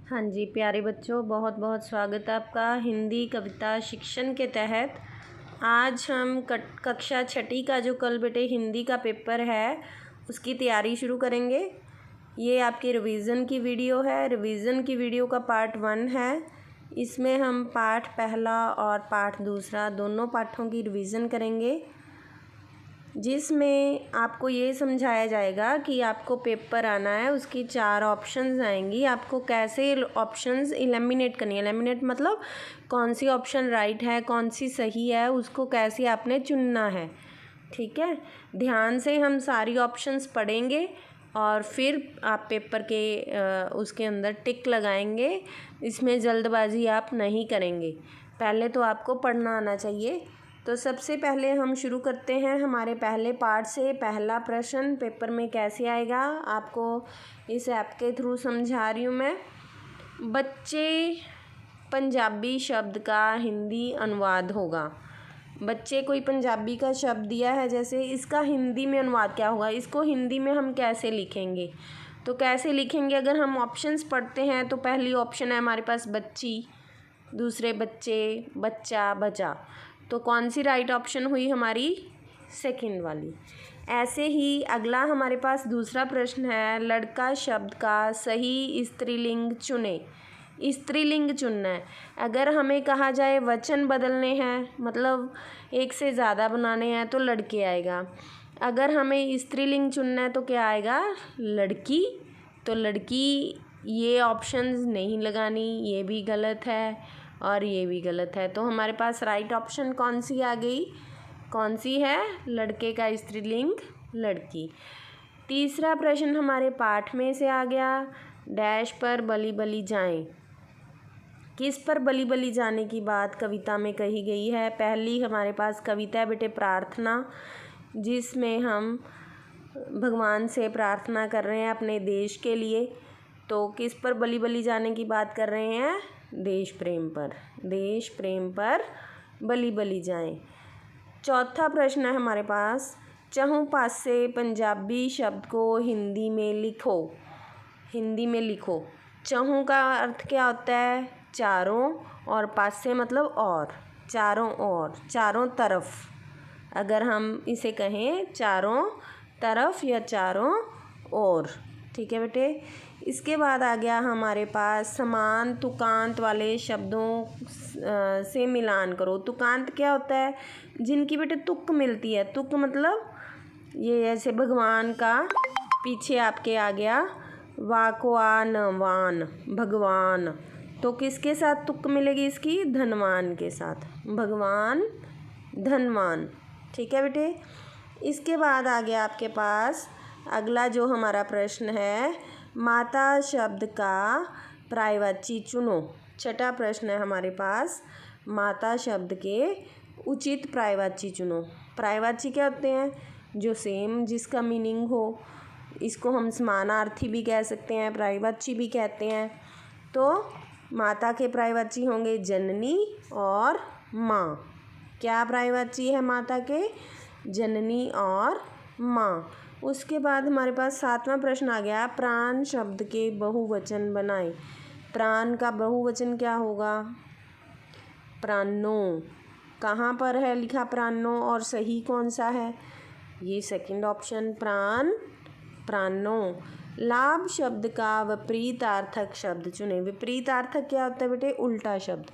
हाँ जी, प्यारे बच्चों, बहुत बहुत स्वागत है आपका हिंदी कविता शिक्षण के तहत। आज हम कक्षा छठी का जो कल बेटे हिंदी का पेपर है उसकी तैयारी शुरू करेंगे। ये आपकी रिवीजन की वीडियो है। रिवीजन की वीडियो का पार्ट 1 है। इसमें हम पाठ पहला और पाठ दूसरा दोनों पाठों की रिवीजन करेंगे, जिसमें आपको ये समझाया जाएगा कि आपको पेपर आना है, उसकी 4 ऑप्शंस आएंगी। आपको कैसे ऑप्शंस एलिमिनेट करनी है। एलिमिनेट मतलब कौन सी ऑप्शन राइट है, कौन सी सही है, उसको कैसे आपने चुनना है। ठीक है, ध्यान से हम सारी ऑप्शंस पढ़ेंगे और फिर आप पेपर के उसके अंदर टिक लगाएंगे। इसमें जल्दबाजी आप नहीं करेंगे, पहले तो आपको पढ़ना आना चाहिए। तो सबसे पहले हम शुरू करते हैं हमारे पहले पार्ट से। पहला प्रश्न पेपर में कैसे आएगा आपको इस ऐप के थ्रू समझा रही हूँ मैं। बच्चे पंजाबी शब्द का हिंदी अनुवाद होगा। बच्चे कोई पंजाबी का शब्द दिया है, जैसे इसका हिंदी में अनुवाद क्या होगा, इसको हिंदी में हम कैसे लिखेंगे। तो कैसे लिखेंगे, अगर हम ऑप्शंस पढ़ते हैं तो पहली ऑप्शन है हमारे पास बच्ची, दूसरे बच्चे, बच्चा, बचा। तो कौन सी राइट ऑप्शन हुई हमारी, सेकंड वाली। ऐसे ही अगला हमारे पास दूसरा प्रश्न है, लड़का शब्द का सही स्त्रीलिंग चुने। स्त्रीलिंग चुनना है। अगर हमें कहा जाए वचन बदलने हैं, मतलब एक से ज़्यादा बनाने हैं, तो लड़के आएगा। अगर हमें स्त्रीलिंग चुनना है तो क्या आएगा, लड़की। तो लड़की ये ऑप्शंस नहीं लगानी, ये भी गलत है और ये भी गलत है। तो हमारे पास राइट ऑप्शन कौन सी आ गई, कौन सी है, लड़के का स्त्रीलिंग लड़की। तीसरा प्रश्न हमारे पाठ में से आ गया, डैश पर बली बली जाएं। किस पर बली बली जाने की बात कविता में कही गई है। पहली हमारे पास कविता है बेटे प्रार्थना, जिसमें हम भगवान से प्रार्थना कर रहे हैं अपने देश के लिए। तो किस पर बली बली जाने की बात कर रहे हैं, देश प्रेम पर। देश प्रेम पर बली बली जाएं। चौथा प्रश्न है हमारे पास, चहुं पासे पंजाबी शब्द को हिंदी में लिखो। हिंदी में लिखो। चहुं का अर्थ क्या होता है, चारों, और पासे मतलब और, चारों ओर, चारों तरफ। अगर हम इसे कहें चारों तरफ या चारों ओर। ठीक है बेटे। इसके बाद आ गया हमारे पास समान तुकांत वाले शब्दों से मिलान करो। तुकांत क्या होता है, जिनकी बेटे तुक मिलती है। तुक मतलब ये ऐसे भगवान का, पीछे आपके आ गया वाकवान वान, भगवान। तो किसके साथ तुक मिलेगी इसकी, धनवान के साथ, भगवान धनवान। ठीक है बेटे। इसके बाद आ गया आपके पास अगला जो हमारा प्रश्न है, माता शब्द का पर्यायवाची चुनो। छठा प्रश्न है हमारे पास, माता शब्द के उचित पर्यायवाची चुनो। पर्यायवाची क्या होते हैं, जो सेम, जिसका मीनिंग हो। इसको हम समानार्थी भी कह सकते हैं, पर्यायवाची भी कहते हैं। तो माता के पर्यायवाची होंगे जननी और माँ। क्या पर्यायवाची है माता के, जननी और माँ। उसके बाद हमारे पास 7वां प्रश्न आ गया, प्राण शब्द के बहुवचन बनाएं। प्राण का बहुवचन क्या होगा, प्राणों। कहाँ पर है लिखा प्राणों, और सही कौन सा है, ये सेकंड ऑप्शन, प्राण, प्राणों। लाभ शब्द का विपरीतार्थक शब्द चुने। विपरीतार्थक क्या होता है बेटे, उल्टा शब्द।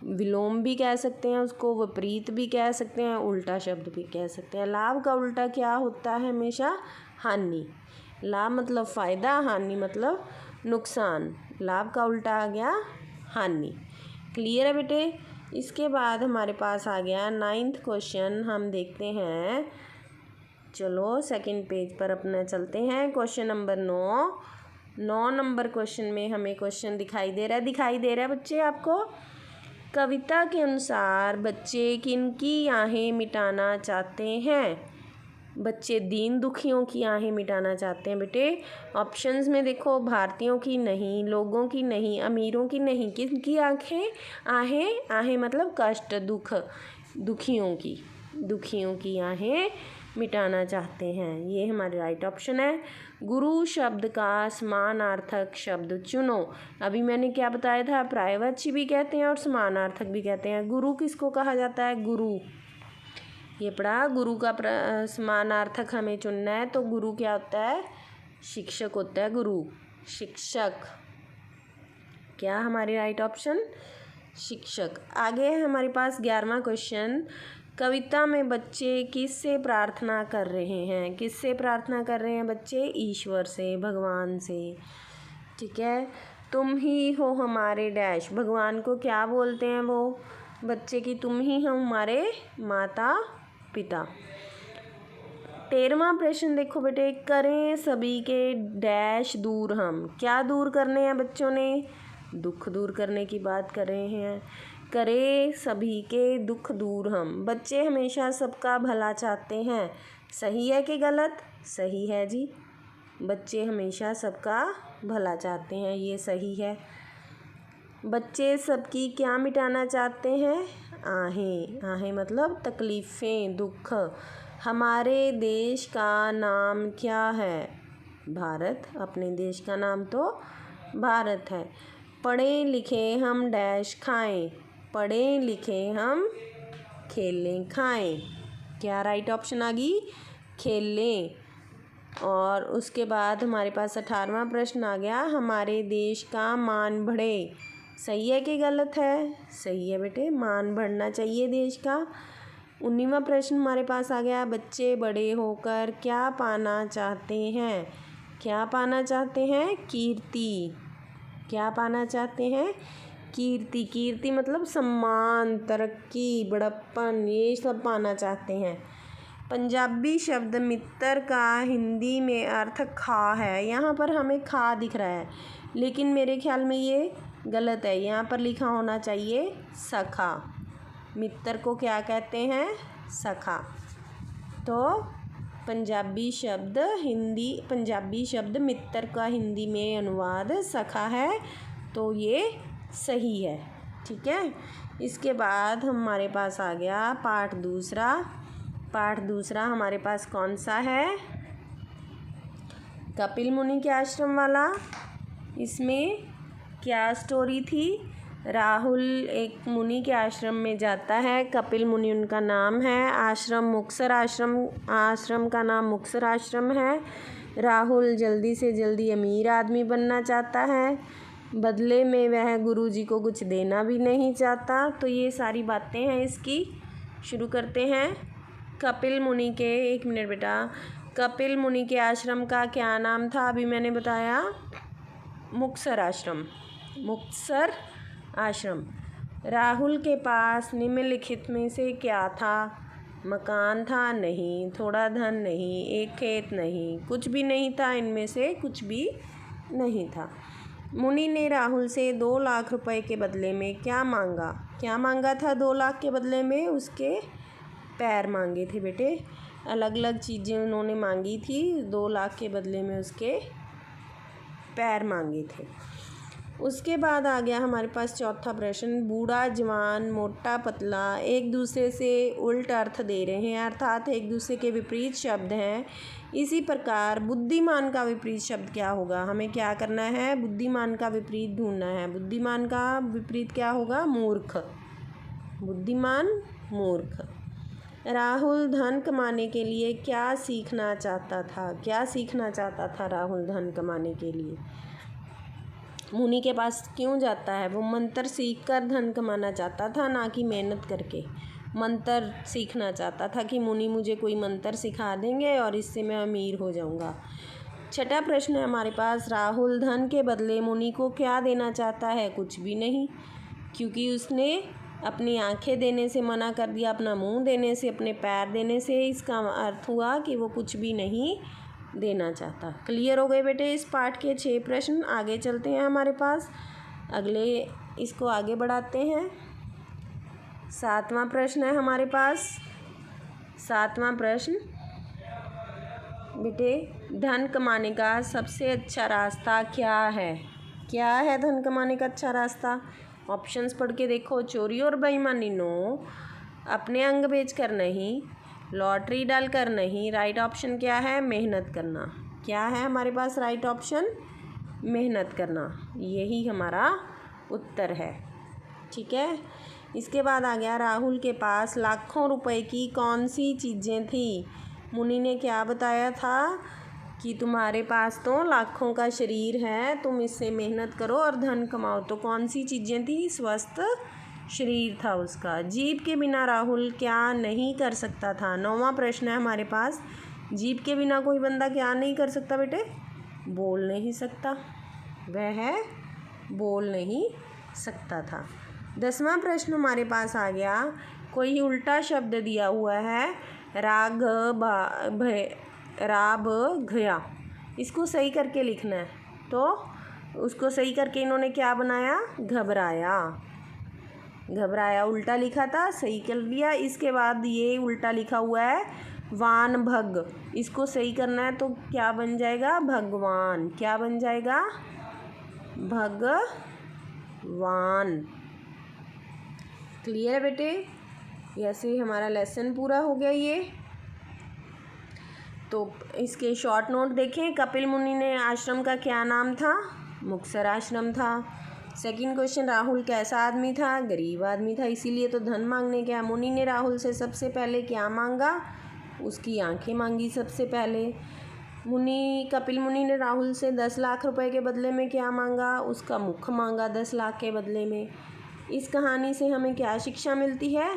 विलोम भी कह सकते हैं उसको, विपरीत भी कह सकते हैं, उल्टा शब्द भी कह सकते हैं। लाभ का उल्टा क्या होता है, हमेशा हानि। लाभ मतलब फ़ायदा, हानि मतलब नुकसान। लाभ का उल्टा आ गया हानि। क्लियर है बेटे। इसके बाद हमारे पास आ गया 9th क्वेश्चन, हम देखते हैं। चलो सेकंड पेज पर अपना चलते हैं। क्वेश्चन नंबर 9 नंबर क्वेश्चन में हमें क्वेश्चन दिखाई दे रहा है बच्चे आपको। कविता के अनुसार बच्चे किनकी आहें मिटाना चाहते हैं। बच्चे दीन दुखियों की आहें मिटाना चाहते हैं बेटे। ऑप्शंस में देखो, भारतीयों की नहीं, लोगों की नहीं, अमीरों की नहीं, किनकी आंखें, आहें, आहें मतलब कष्ट, दुख, दुखियों की, दुखियों की आहें मिटाना चाहते हैं। ये हमारे राइट ऑप्शन है। गुरु शब्द का समानार्थक शब्द चुनो। अभी मैंने क्या बताया था, पर्यायवाची भी कहते हैं और समानार्थक भी कहते हैं। गुरु किसको कहा जाता है, गुरु, ये पढ़ा। गुरु का समानार्थक हमें चुनना है, तो गुरु क्या होता है, शिक्षक होता है। गुरु शिक्षक, क्या हमारी राइट ऑप्शन, शिक्षक। आगे है हमारे पास 11वां क्वेश्चन। कविता में बच्चे किससे प्रार्थना कर रहे हैं, किससे प्रार्थना कर रहे हैं बच्चे, ईश्वर से, भगवान से। ठीक है, तुम ही हो हमारे डैश, भगवान को क्या बोलते हैं वो बच्चे की, तुम ही हो हमारे माता पिता। 13वां प्रश्न देखो बेटे, करें सभी के डैश दूर हम, क्या दूर करने हैं बच्चों ने, दुख दूर करने की बात कर रहे हैं। करे सभी के दुख दूर हम, बच्चे हमेशा सबका भला चाहते हैं, सही है कि गलत, सही है जी, बच्चे हमेशा सबका भला चाहते हैं, ये सही है। बच्चे सबकी क्या मिटाना चाहते हैं, आहें, आहें मतलब तकलीफ़ें, दुख। हमारे देश का नाम क्या है, भारत, अपने देश का नाम तो भारत है। पढ़े लिखे हम डैश खाएं, पढ़े लिखे हम खेलें खाएं, क्या राइट ऑप्शन आ गई, खेलें। और उसके बाद हमारे पास 18वां प्रश्न आ गया, हमारे देश का मान बढ़े, सही है कि गलत है, सही है बेटे, मान बढ़ना चाहिए देश का। 19वां प्रश्न हमारे पास आ गया, बच्चे बड़े होकर क्या पाना चाहते हैं, क्या पाना चाहते हैं, कीर्ति, क्या पाना चाहते हैं, कीर्ति। कीर्ति मतलब सम्मान, तरक्की, बड़प्पन, ये सब पाना चाहते हैं। पंजाबी शब्द मित्र का हिंदी में अर्थ खा है, यहाँ पर हमें खा दिख रहा है, लेकिन मेरे ख्याल में ये गलत है, यहाँ पर लिखा होना चाहिए सखा। मित्र को क्या कहते हैं, सखा। तो पंजाबी शब्द मित्र का हिंदी में अनुवाद सखा है, तो ये सही है। ठीक है, इसके बाद हमारे पास आ गया पाठ दूसरा। पाठ दूसरा हमारे पास कौन सा है, कपिल मुनि के आश्रम वाला। इसमें क्या स्टोरी थी, राहुल एक मुनि के आश्रम में जाता है, कपिल मुनि उनका नाम है, आश्रम मुक्तसर आश्रम का नाम मुक्तसर आश्रम है। राहुल जल्दी से जल्दी अमीर आदमी बनना चाहता है, बदले में वह गुरुजी को कुछ देना भी नहीं चाहता। तो ये सारी बातें हैं इसकी। शुरू करते हैं। कपिल मुनि के, एक मिनट बेटा, कपिल मुनि के आश्रम का क्या नाम था, अभी मैंने बताया मुक्तसर आश्रम, मुक्तसर आश्रम। राहुल के पास निम्नलिखित में से क्या था, मकान था, नहीं, थोड़ा धन नहीं, एक खेत नहीं, कुछ भी नहीं था, इनमें से कुछ भी नहीं था। मुनि ने राहुल से 2 लाख रुपए के बदले में क्या मांगा, क्या मांगा था 2 लाख के बदले में, उसके पैर मांगे थे बेटे, अलग अलग चीज़ें उन्होंने मांगी थी, 2 लाख के बदले में उसके पैर मांगे थे। उसके बाद आ गया हमारे पास चौथा प्रश्न, बूढ़ा जवान मोटा पतला एक दूसरे से उल्ट अर्थ दे रहे हैं, अर्थात एक दूसरे के विपरीत शब्द हैं। इसी प्रकार बुद्धिमान का विपरीत शब्द क्या होगा, हमें क्या करना है, बुद्धिमान का विपरीत ढूंढना है। बुद्धिमान का विपरीत क्या होगा, मूर्ख, बुद्धिमान मूर्ख। राहुल धन कमाने के लिए क्या सीखना चाहता था, क्या सीखना चाहता था राहुल धन कमाने के लिए, मुनि के पास क्यों जाता है, वो मंत्र सीख कर धन कमाना चाहता था, ना कि मेहनत करके। मंत्र सीखना चाहता था कि मुनि मुझे कोई मंत्र सिखा देंगे और इससे मैं अमीर हो जाऊंगा। छठा प्रश्न है हमारे पास, राहुल धन के बदले मुनि को क्या देना चाहता है, कुछ भी नहीं, क्योंकि उसने अपनी आंखें देने से मना कर दिया, अपना मुंह देने से, अपने पैर देने से। इसका अर्थ हुआ कि वो कुछ भी नहीं देना चाहता। क्लियर हो गए बेटे इस पाठ के 6 प्रश्न। आगे चलते हैं हमारे पास, अगले इसको आगे बढ़ाते हैं। 7वां प्रश्न है हमारे पास। 7वां प्रश्न बेटे, धन कमाने का सबसे अच्छा रास्ता क्या है, क्या है धन कमाने का अच्छा रास्ता, ऑप्शंस पढ़ के देखो। चोरी और बेईमानी नो, अपने अंग बेच कर नहीं, लॉटरी डालकर नहीं, राइट ऑप्शन क्या है? मेहनत करना। क्या है हमारे पास राइट ऑप्शन? मेहनत करना, यही हमारा उत्तर है। ठीक है, इसके बाद आ गया राहुल के पास लाखों रुपए की कौन सी चीज़ें थी। मुनि ने क्या बताया था कि तुम्हारे पास तो लाखों का शरीर है, तुम इससे मेहनत करो और धन कमाओ। तो कौन सी चीज़ें थी? स्वस्थ शरीर था उसका। जीभ के बिना राहुल क्या नहीं कर सकता था? 9वां प्रश्न है हमारे पास, जीभ के बिना कोई बंदा क्या नहीं कर सकता बेटे? बोल नहीं सकता, वह बोल नहीं सकता था। 10वां प्रश्न हमारे पास आ गया, कोई उल्टा शब्द दिया हुआ है, राग राब घया, इसको सही करके लिखना है। तो उसको सही करके इन्होंने क्या बनाया? घबराया। घबराया उल्टा लिखा था, सही कर दिया। इसके बाद ये उल्टा लिखा हुआ है वान भग, इसको सही करना है तो क्या बन जाएगा? भगवान। क्या बन जाएगा? भगवान। क्लियर है बेटे? ऐसे हमारा लेसन पूरा हो गया ये। तो इसके शॉर्ट नोट देखें। कपिल मुनि ने आश्रम का क्या नाम था? मुक्तसर आश्रम था। सेकंड क्वेश्चन, राहुल कैसा आदमी था? गरीब आदमी था, इसीलिए तो धन मांगने गया। मुनि ने राहुल से सबसे पहले क्या मांगा? उसकी आंखें मांगी सबसे पहले। कपिल मुनि ने राहुल से 10 लाख रुपए के बदले में क्या मांगा? उसका मुख मांगा 10 लाख के बदले में। इस कहानी से हमें क्या शिक्षा मिलती है?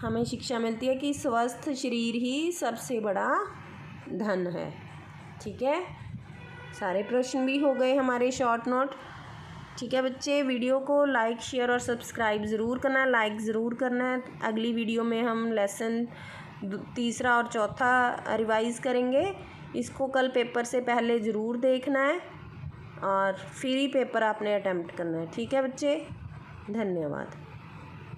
हमें शिक्षा मिलती है कि स्वस्थ शरीर ही सबसे बड़ा धन है। ठीक है, सारे प्रश्न भी हो गए हमारे शॉर्ट नोट। ठीक है बच्चे, वीडियो को लाइक शेयर और सब्सक्राइब ज़रूर करना है, लाइक ज़रूर करना है। अगली वीडियो में हम लेसन 3 और 4 रिवाइज़ करेंगे। इसको कल पेपर से पहले ज़रूर देखना है और फिर ही पेपर आपने अटेम्प्ट करना है। ठीक है बच्चे, धन्यवाद।